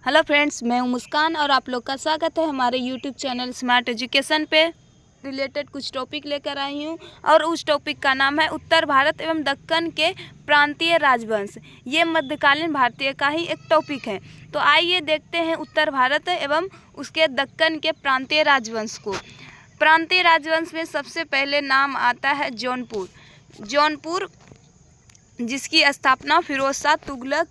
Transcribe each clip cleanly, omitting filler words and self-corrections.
Hello friends, मैं हूं मुस्कान और आप लोग का स्वागत है हमारे यूट्यूब चैनल स्मार्ट एजुकेशन पे। रिलेटेड कुछ टॉपिक लेकर आई हूं और उस टॉपिक का नाम है उत्तर भारत एवं दक्कन के प्रांतीय राजवंश। ये मध्यकालीन भारतीय का ही एक टॉपिक है। तो आइए देखते हैं उत्तर भारत एवं उसके दक्कन के प्रांतीय राजवंश को। प्रांतीय राजवंश में सबसे पहले नाम आता है जौनपुर, जिसकी स्थापना फिरोज शाह तुगलक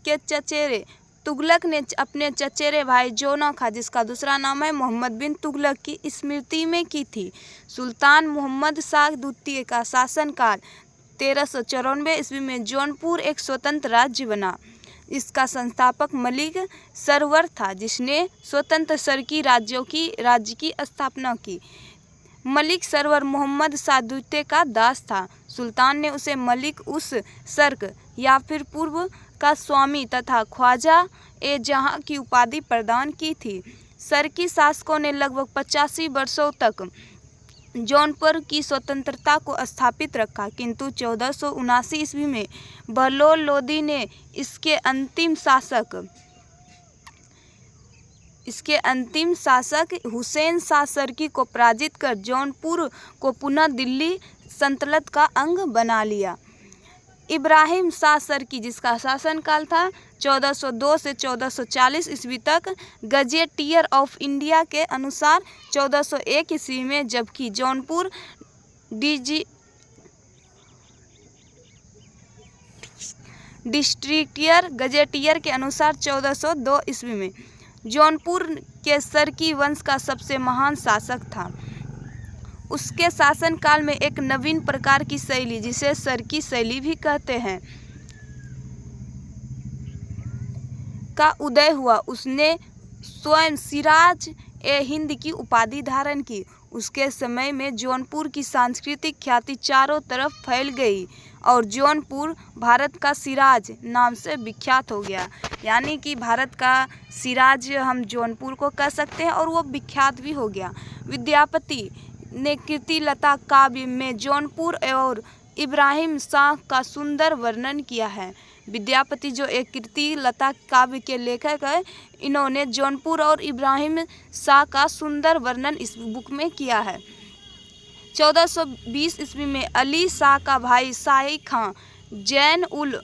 के चचेरे तुगलक ने अपने चचेरे भाई जोना खा, जिसका दूसरा नाम है मोहम्मद बिन तुगलक, की स्मृति में की थी। सुल्तान मोहम्मद शाह द्वितीय का शासनकाल 1394 ईस्वी में जौनपुर एक स्वतंत्र राज्य बना। इसका संस्थापक मलिक सरवर था, जिसने स्वतंत्र सरकी राज्य की स्थापना की। मलिक सरवर मोहम्मद शाह द्वितीय का दास था। सुल्तान ने उसे मलिक उस सर्क या फिर पूर्व का स्वामी तथा ख्वाजा ए जहां की उपाधि प्रदान की थी। सरकी शासकों ने लगभग 85 वर्षों तक जौनपुर की स्वतंत्रता को स्थापित रखा, किंतु 1479 ईस्वी में बहलोल लोदी ने इसके अंतिम शासक हुसैन शाह सरकी को पराजित कर जौनपुर को पुनः दिल्ली सल्तनत का अंग बना लिया। इब्राहिम शाह सरकी, जिसका शासनकाल था 1402 से 1440 ईस्वी तक, गजेटियर ऑफ इंडिया के अनुसार 1401 ईस्वी में, जबकि जौनपुर डिस्ट्रिक्टियर गजेटियर के अनुसार 1402 ईस्वी में जौनपुर के सरकी वंश का सबसे महान शासक था। उसके शासनकाल में एक नवीन प्रकार की शैली, जिसे सरकी शैली भी कहते हैं, का उदय हुआ। उसने स्वयं सिराज ए हिंद की उपाधि धारण की। उसके समय में जौनपुर की सांस्कृतिक ख्याति चारों तरफ फैल गई और जौनपुर भारत का सिराज नाम से विख्यात हो गया। यानी कि भारत का सिराज हम जौनपुर को कह सकते हैं और वो विख्यात भी हो गया। विद्यापति ने कीर्तिलता काव्य में जौनपुर और इब्राहिम शाह का सुंदर वर्णन किया है। विद्यापति जो एक कीर्तिलता काव्य के लेखक है, इन्होंने जौनपुर और इब्राहिम शाह का सुंदर वर्णन इस बुक में किया है। 1420 ईस्वी में अली शाह का भाई शाही खां जैन उल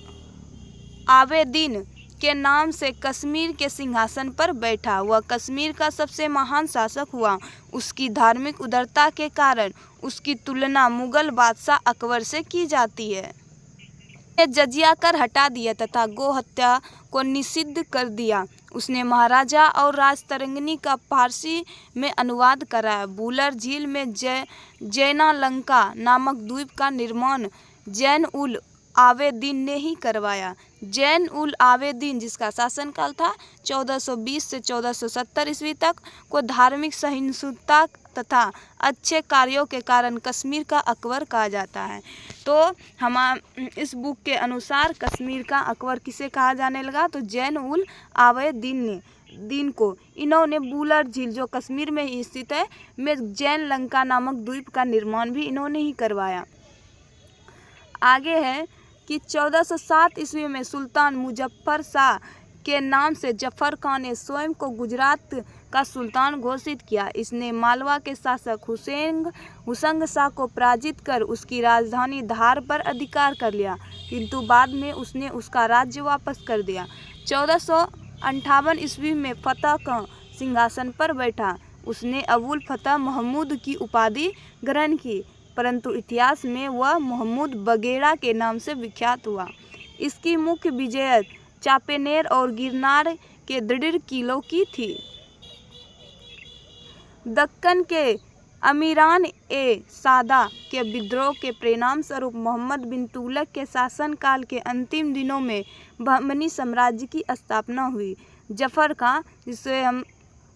आवेदीन के नाम से कश्मीर के सिंहासन पर बैठा। वह कश्मीर का सबसे महान शासक हुआ। उसकी धार्मिक उदारता के कारण उसकी तुलना मुगल बादशाह अकबर से की जाती है। उसने जजिया कर हटा दिया तथा गो हत्या को निषिद्ध कर दिया। उसने महाराजा और राजतरंगिणी का फारसी में अनुवाद कराया। बुलर झील में जैनालंका नामक द्वीप का निर्माण जैन उल आवेदीन ने ही करवाया। जैन उल आवेदीन, जिसका शासनकाल था 1420 से 1470 ईस्वी तक, को धार्मिक सहिष्णुता तथा अच्छे कार्यों के कारण कश्मीर का अकबर कहा जाता है। तो हम इस बुक के अनुसार कश्मीर का अकबर किसे कहा जाने लगा, तो जैन उल आवेदीन को। इन्होंने बुलर झील, जो कश्मीर में ही स्थित है, में जैन लंका नामक द्वीप का निर्माण भी इन्होंने ही करवाया। आगे है कि 1407 ईस्वी में सुल्तान मुजफ्फर शाह के नाम से जफर खान ने स्वयं को गुजरात का सुल्तान घोषित किया। इसने मालवा के शासक हुसंग शाह को पराजित कर उसकी राजधानी धार पर अधिकार कर लिया, किंतु बाद में उसने उसका राज्य वापस कर दिया। 1458 ईस्वी में फतह खां सिंहासन पर बैठा। उसने अबुल फतह महमूद की उपाधि ग्रहण की, परंतु इतिहास में वह महमूद बगेड़ा के नाम से विख्यात हुआ। इसकी मुख्य विजय चापेनेर और गिरनार के दृढ़ किलों की थी। दक्कन के अमीरान ए सादा के विद्रोह के परिणाम स्वरूप मोहम्मद बिन तुगलक के शासनकाल के अंतिम दिनों में बहमनी साम्राज्य की स्थापना हुई। जफर खां, जिसे हम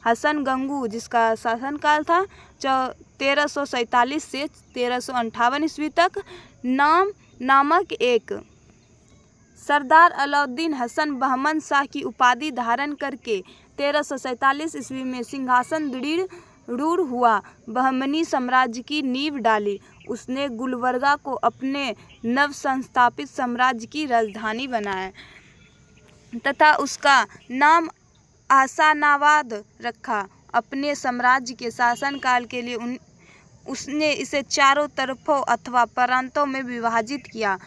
हसन गंगू, जिसका शासनकाल था 1347 से 1358 ईस्वी तक, नामक एक सरदार अलाउद्दीन हसन बहमन शाह की उपाधि धारण करके 1347 ईस्वी में सिंहासन दृढ़ हुआ, बहमनी साम्राज्य की नींव डाली। उसने गुलबर्गा को अपने नव संस्थापित साम्राज्य की राजधानी बनाया तथा उसका नाम आसानाबाद रखा। अपने साम्राज्य के शासनकाल के लिए उसने इसे चारों तरफों अथवा प्रांतों में विभाजित किया,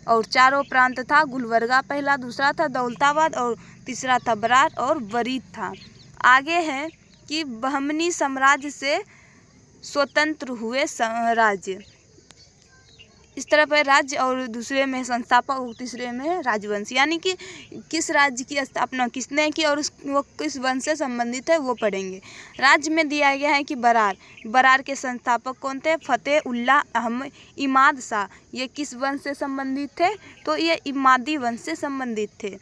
और चारों प्रांत था गुलबर्गा पहला, दूसरा था दौलताबाद और तीसरा था बरार और वरीद था। आगे है कि बहमनी साम्राज्य से स्वतंत्र हुए राज्य। इस तरह पर राज्य और दूसरे में संस्थापक और तीसरे में राजवंश, यानी कि किस राज्य की स्थापना किसने की और वो किस वंश से संबंधित है वो पढ़ेंगे। राज्य में दिया गया है कि बरार के संस्थापक कौन थे? फतेह उल्लाह अहमद इमाद शाह। ये किस वंश से संबंधित थे? तो ये इमादी वंश से संबंधित थे।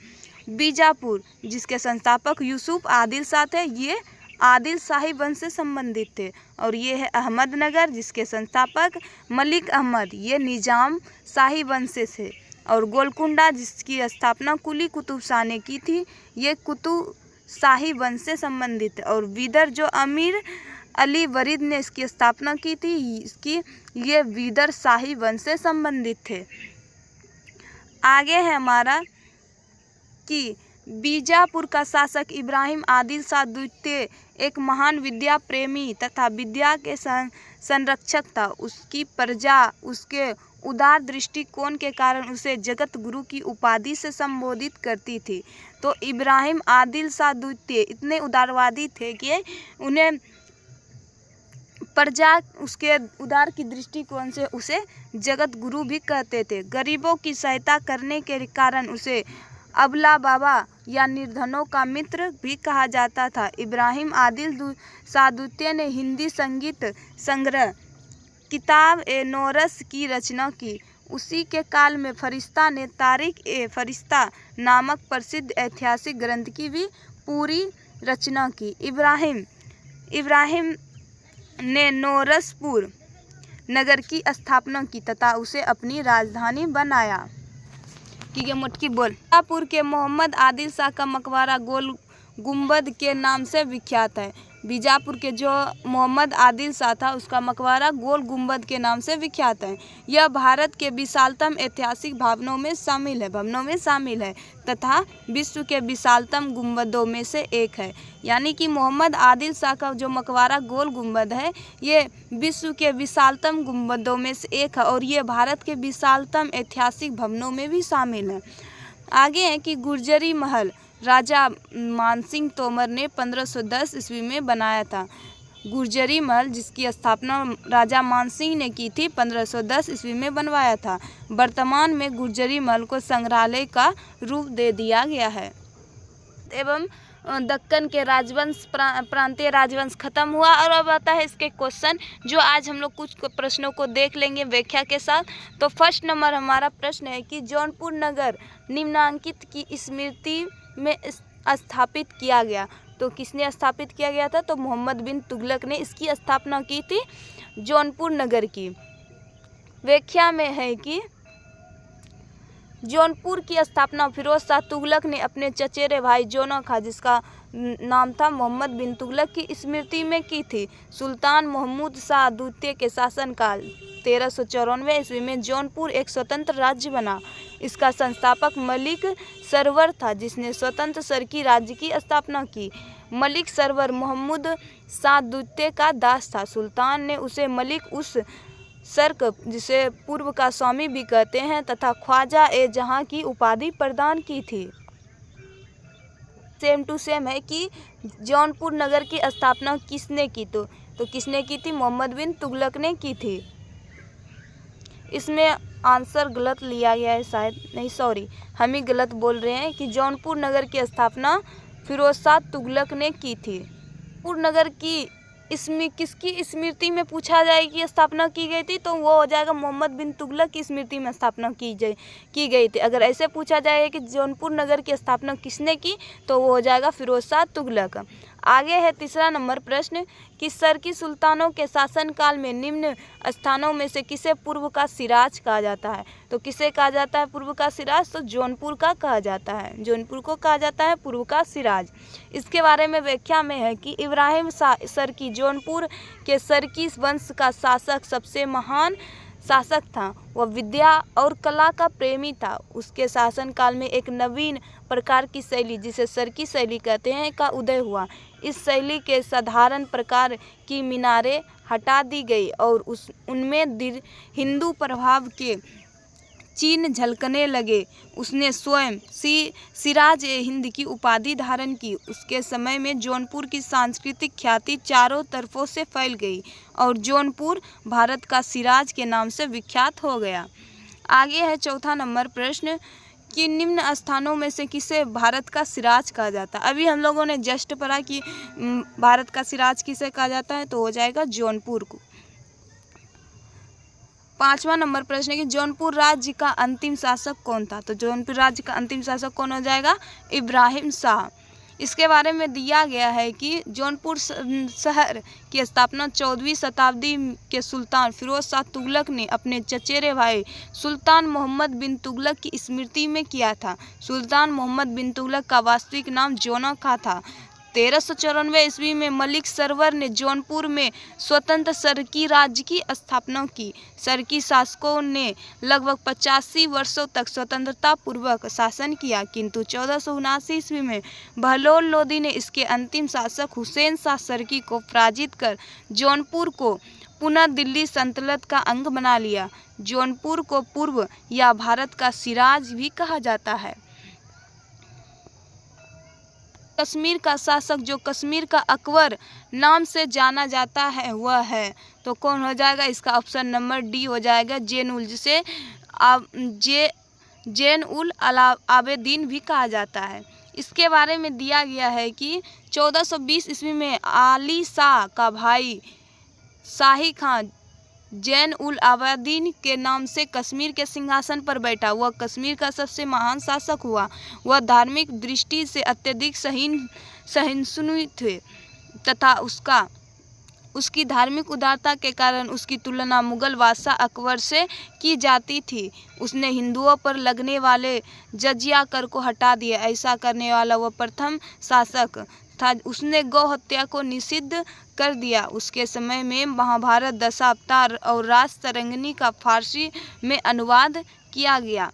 बीजापुर जिसके संस्थापक यूसुफ आदिल शाह थे, ये आदिल शाही वंश से संबंधित थे। और ये है अहमदनगर जिसके संस्थापक मलिक अहमद, ये निजाम शाही वंश से थे। और गोलकुंडा जिसकी स्थापना कुली कुतुब शाह ने की थी, ये कुतुब शाही वंश से संबंधित है। और बीदर जो अमीर अली वरीद ने इसकी स्थापना की थी, ये बीदर शाही वंश से संबंधित थे। आगे है हमारा कि बीजापुर का शासक इब्राहिम आदिल शाह द्वितीय एक महान विद्या प्रेमी तथा विद्या के संरक्षक था। उसकी प्रजा उसके उदार दृष्टिकोण के कारण उसे जगत गुरु की उपाधि से संबोधित करती थी। तो इब्राहिम आदिल शाह द्वितीय इतने उदारवादी थे कि उन्हें प्रजा उसके उदार की दृष्टिकोण से उसे जगत गुरु भी कहते थे। गरीबों की सहायता करने के कारण उसे अबला बाबा या निर्धनों का मित्र भी कहा जाता था। इब्राहिम आदिल शाह द्वितीय ने हिंदी संगीत संग्रह किताब ए नौरस की रचना की। उसी के काल में फरिश्ता ने तारीख ए फरिश्ता नामक प्रसिद्ध ऐतिहासिक ग्रंथ की भी पूरी रचना की। इब्राहिम ने नौरसपुर नगर की स्थापना की तथा उसे अपनी राजधानी बनाया। ठीक है, मुटकी बोल। बीजापुर के मोहम्मद आदिल शाह का मकबरा गोल गुंबद के नाम से विख्यात है। बीजापुर के जो मोहम्मद आदिल शाह था उसका मकबरा गोल गुंबद के नाम से विख्यात है। यह भारत के विशालतम ऐतिहासिक भवनों में शामिल है तथा विश्व के विशालतम गुंबदों में से एक है। यानी कि मोहम्मद आदिल शाह का जो मकबरा गोल गुंबद है ये विश्व के विशालतम गुंबदों में से एक है और ये भारत के विशालतम ऐतिहासिक भवनों में भी शामिल है। आगे है कि गुर्जरी महल राजा मानसिंह तोमर ने 1510 ईस्वी में बनाया था। गुर्जरी महल जिसकी स्थापना राजा मानसिंह ने की थी 1510 ईस्वी में बनवाया था। वर्तमान में गुर्जरी महल को संग्रहालय का रूप दे दिया गया है। एवं दक्कन के राजवंश प्रांतीय राजवंश खत्म हुआ और अब आता है इसके क्वेश्चन, जो आज हम लोग कुछ प्रश्नों को देख लेंगे व्याख्या के साथ। तो फर्स्ट नंबर हमारा प्रश्न है कि जौनपुर नगर निम्नांकित की स्मृति में स्थापित किया गया। तो किसने स्थापित किया गया था? तो मोहम्मद बिन तुगलक ने इसकी स्थापना की थी जौनपुर नगर की। व्याख्या में है कि जौनपुर की स्थापना फिरोज शाह तुगलक ने अपने चचेरे भाई जोना खां जिसका नाम था मोहम्मद बिन तुगलक की स्मृति में की थी। सुल्तान महमूद शाह द्वितीय के शासनकाल 1394 ईस्वी में जौनपुर एक स्वतंत्र राज्य बना। इसका संस्थापक मलिक सरवर था जिसने स्वतंत्र सरकी राज्य की स्थापना की। मलिक सरवर महमूद शाह द्वितीय का दास था। सुल्तान ने उसे मलिक उस सर्क जिसे पूर्व का स्वामी भी कहते हैं तथा ख्वाजा ए जहां की उपाधि प्रदान की थी। सेम टू सेम है कि जौनपुर नगर की स्थापना किसने की? तो किसने की थी? मोहम्मद बिन तुगलक ने की थी। इसमें आंसर गलत लिया गया है शायद, नहीं सॉरी हम ही गलत बोल रहे हैं कि जौनपुर नगर की स्थापना फिरोज शाह तुगलक ने की थी। जौनपुर नगर की इसमें किसकी स्मृति में पूछा जाए कि स्थापना की गई थी तो वो हो जाएगा मोहम्मद बिन तुगलक की स्मृति में स्थापना की गई थी। अगर ऐसे पूछा जाए कि जौनपुर नगर की स्थापना किसने की तो वो हो जाएगा फिरोज शाह तुगलक। आगे है तीसरा नंबर प्रश्न कि सरकी सुल्तानों के शासनकाल में निम्न स्थानों में से किसे पूर्व का सिराज कहा जाता है? तो किसे कहा जाता है पूर्व का सिराज? तो जौनपुर का कहा जाता है। जौनपुर को कहा जाता है पूर्व का सिराज। इसके बारे में व्याख्या में है कि इब्राहिम सरकी जौनपुर के सरकी वंश का शासक सबसे महान शासक था। वह विद्या और कला का प्रेमी था। उसके शासनकाल में एक नवीन प्रकार की शैली, जिसे सरकी शैली कहते हैं, का उदय हुआ। इस शैली के साधारण प्रकार की मीनारें हटा दी गई और उनमें हिंदू प्रभाव के चिन्ह झलकने लगे। उसने स्वयं सिराज ए हिंद की उपाधि धारण की। उसके समय में जौनपुर की सांस्कृतिक ख्याति चारों तरफों से फैल गई और जौनपुर भारत का सिराज के नाम से विख्यात हो गया। आगे है चौथा नंबर प्रश्न कि निम्न स्थानों में से किसे भारत का सिराज कहा जाता है। अभी हम लोगों ने जस्ट पढ़ा कि भारत का सिराज किसे कहा जाता है, तो हो जाएगा जौनपुर को। पांचवा नंबर प्रश्न है कि जौनपुर राज्य का अंतिम शासक कौन था। तो जौनपुर राज्य का अंतिम शासक कौन हो जाएगा, इब्राहिम शाह। इसके बारे में दिया गया है कि जौनपुर शहर की स्थापना 14वीं शताब्दी के सुल्तान फिरोज शाह तुगलक ने अपने चचेरे भाई सुल्तान मोहम्मद बिन तुगलक की स्मृति में किया था। सुल्तान मोहम्मद बिन तुगलक का वास्तविक नाम जौनक था। 1394 ईस्वी में मलिक सरवर ने जौनपुर में स्वतंत्र सरकी राज्य की स्थापना की। सरकी शासकों ने लगभग 85 वर्षों तक स्वतंत्रता पूर्वक शासन किया, किंतु 1479 ईस्वी में बहलोल लोदी ने इसके अंतिम शासक हुसैन शाह सरकी को पराजित कर जौनपुर को पुनः दिल्ली सल्तनत का अंग बना लिया। जौनपुर को पूर्व या भारत का सिराज भी कहा जाता है। कश्मीर का शासक जो कश्मीर का अकबर नाम से जाना जाता है वह है, तो कौन हो जाएगा, इसका ऑप्शन नंबर डी हो जाएगा, जैन-उल, जिसे जैन-उल आबेदीन भी कहा जाता है। इसके बारे में दिया गया है कि 1420 ईस्वी में आली शाह का भाई शाही खान जैन-उल आबेदीन के नाम से कश्मीर के सिंहासन पर बैठा। वह कश्मीर का सबसे महान शासक हुआ। वह धार्मिक दृष्टि से अत्यधिक सहिष्णु थे तथा उसकी धार्मिक उदारता के कारण उसकी तुलना मुगल बादशाह अकबर से की जाती थी। उसने हिंदुओं पर लगने वाले जजिया कर को हटा दिया। ऐसा करने वाला वह प्रथम शासक था। उसने गौ हत्या को निषिद्ध कर दिया। उसके समय में महाभारत दशावतार और राजतरंगिणी का फारसी में अनुवाद किया गया।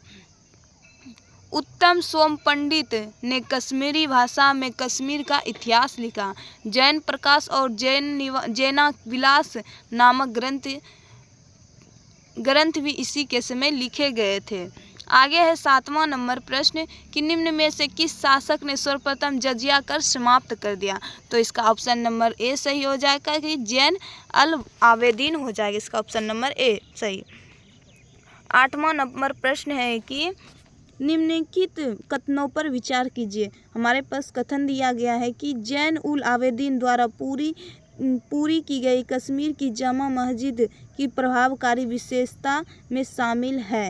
उत्तम सोम पंडित ने कश्मीरी भाषा में कश्मीर का इतिहास लिखा। जैन प्रकाश और जैना विलास नामक ग्रंथ भी इसी के समय लिखे गए थे। आगे है सातवां नंबर प्रश्न कि निम्न में से किस शासक ने सर्वप्रथम जजिया कर समाप्त कर दिया। तो इसका ऑप्शन नंबर ए सही हो जाएगा कि जैन-उल आबेदीन हो जाएगा। इसका ऑप्शन नंबर ए सही। आठवां नंबर प्रश्न है कि निम्नलिखित कथनों पर विचार कीजिए। हमारे पास कथन दिया गया है कि जैन-उल आबेदीन द्वारा पूरी की गई कश्मीर की जामा मस्जिद की प्रभावकारी विशेषता में शामिल है।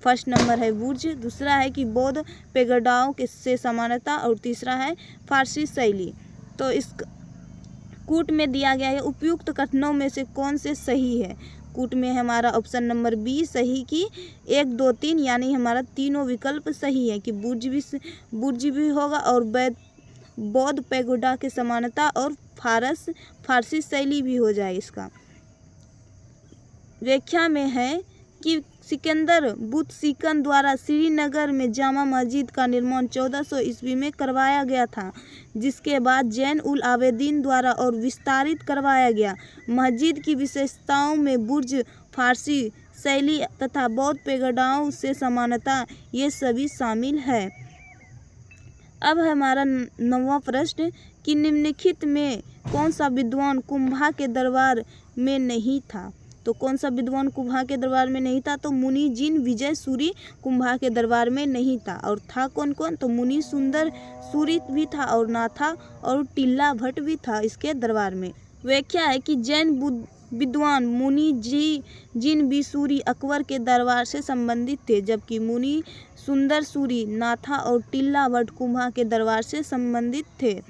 फर्स्ट नंबर है बुर्ज, दूसरा है कि बौद्ध पैगोडाओं के से समानता और तीसरा है फारसी शैली। तो इस कूट में दिया गया है उपयुक्त कथनों में से कौन से सही है। कूट में हमारा ऑप्शन नंबर बी सही कि 1, 2, 3 यानी हमारा तीनों विकल्प सही है कि बुर्ज भी होगा और बौद्ध पैगोडा के समानता और फारसी शैली भी हो जाए। इसका व्याख्या में है कि सिकंदर बुतशिकन द्वारा श्रीनगर में जामा मस्जिद का निर्माण 1400 ईस्वी में करवाया गया था, जिसके बाद जैन-उल आबेदीन द्वारा और विस्तारित करवाया गया। मस्जिद की विशेषताओं में बुर्ज, फारसी शैली तथा बौद्ध पैगोडाओं से समानता ये सभी शामिल है। अब हमारा 9वां प्रश्न कि निम्नलिखित में कौन सा विद्वान कुंभा के दरबार में नहीं था। तो कौन सा विद्वान कुंभा के दरबार में नहीं था। तो मुनि जिन विजय सूरी कुंभा के दरबार में नहीं था। और था कौन कौन, तो मुनि सुंदर सूरी भी था और नाथा और टिल्ला भट्ट भी था इसके दरबार में। व्याख्या है कि जैन विद्वान मुनि जिन बिसूरी अकबर के दरबार से संबंधित थे, जबकि मुनि सुंदर सूरी, नाथा और टिल्ला भट्ट कुंभा के दरबार से संबंधित थे।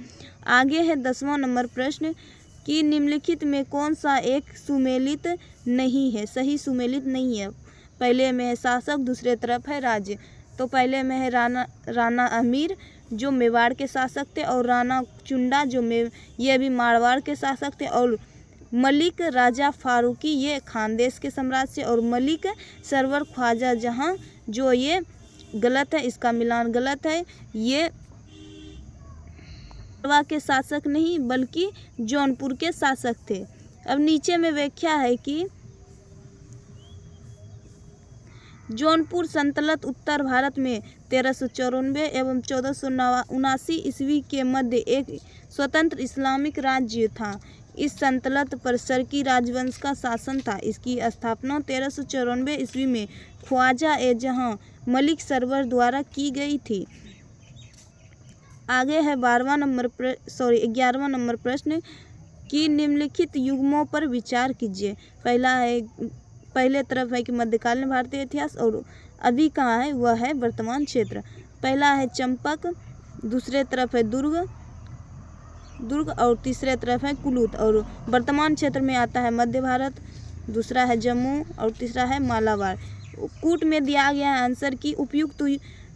आगे है 10वां नंबर प्रश्न कि निम्नलिखित में कौन सा एक सुमेलित नहीं है, सही सुमेलित नहीं है। पहले में है शासक, दूसरे तरफ है राज्य। तो पहले में है राणा अमीर जो मेवाड़ के शासक थे और राणा चुंडा जो ये भी मारवाड़ के शासक थे और मलिक राजा फारूकी ये खानदेश के सम्राट से, और मलिक सरवर ख्वाजा जहां, जो ये गलत है, इसका मिलान गलत है। ये मारवा के शासक नहीं बल्कि जौनपुर के शासक थे। अब नीचे में व्याख्या है कि जौनपुर सल्तनत उत्तर भारत में 1394 एवं 1479 ईस्वी के मध्य एक स्वतंत्र इस्लामिक राज्य था। इस सल्तनत पर सरकी राजवंश का शासन था। इसकी स्थापना 1394 ईस्वी में ख्वाजा ए जहां मलिक सरवर द्वारा की गई थी। आगे है 11वां नंबर प्रश्न कि निम्नलिखित युग्मों पर विचार कीजिए। पहले तरफ है कि मध्यकालीन भारतीय इतिहास, और अभी कहाँ है वह है वर्तमान क्षेत्र। पहला है चंपक, दूसरे तरफ है दुर्ग, और तीसरे तरफ है कुलूत, और वर्तमान क्षेत्र में आता है मध्य भारत, दूसरा है जम्मू और तीसरा है मालाबार। कूट में दिया गया है आंसर की उपयुक्त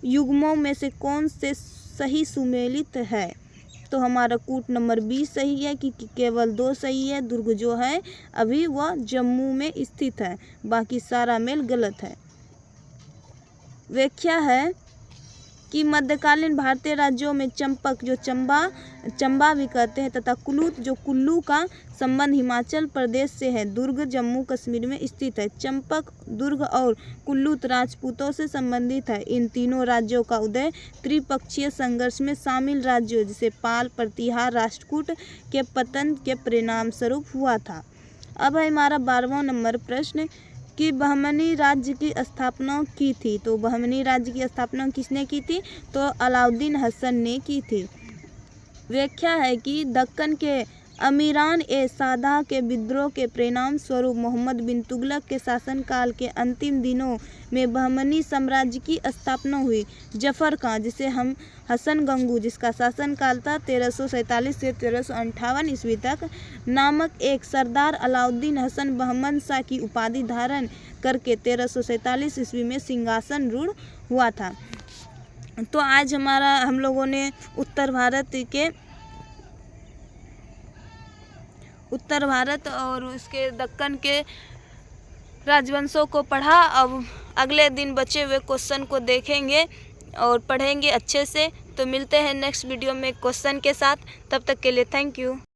युग्मों में से कौन से सही सुमेलित है। तो हमारा कूट नंबर 20 सही है कि केवल 2 सही है। दुर्ग जो है अभी वह जम्मू में स्थित है, बाकी सारा मेल गलत है। व्याख्या है कि मध्यकालीन भारतीय राज्यों में चंपक, जो चंबा भी कहते हैं, तथा कुलूत, जो कुल्लू का संबंध हिमाचल प्रदेश से है। दुर्ग जम्मू कश्मीर में स्थित है। चंपक, दुर्ग और कुल्लूत राजपूतों से संबंधित है। इन तीनों राज्यों का उदय त्रिपक्षीय संघर्ष में शामिल राज्यों जैसे पाल, प्रतिहार, राष्ट्रकूट के पतन के परिणाम स्वरूप हुआ था। अब है हमारा 12वां नंबर प्रश्न कि बहमनी राज्य की स्थापना की थी। तो बहमनी राज्य की स्थापना किसने की थी? तो अलाउद्दीन हसन ने की थी। व्याख्या है कि दक्कन के अमीरान ए सादा के विद्रोह के परिणाम स्वरूप मोहम्मद बिन तुगलक के शासनकाल के अंतिम दिनों में बहमनी साम्राज्य की स्थापना हुई। जफर खां, जिसे हम हसन गंगू, जिसका शासनकाल था 1347 से 1358 ईस्वी तक, नामक एक सरदार अलाउद्दीन हसन बहमन शाह की उपाधि धारण करके 1347 ईस्वी में सिंहासन रूढ़ हुआ था। तो आज हम लोगों ने उत्तर भारत और उसके दक्कन के राजवंशों को पढ़ा। अब अगले दिन बचे हुए क्वेश्चन को देखेंगे और पढ़ेंगे अच्छे से। तो मिलते हैं नेक्स्ट वीडियो में क्वेश्चन के साथ। तब तक के लिए थैंक यू।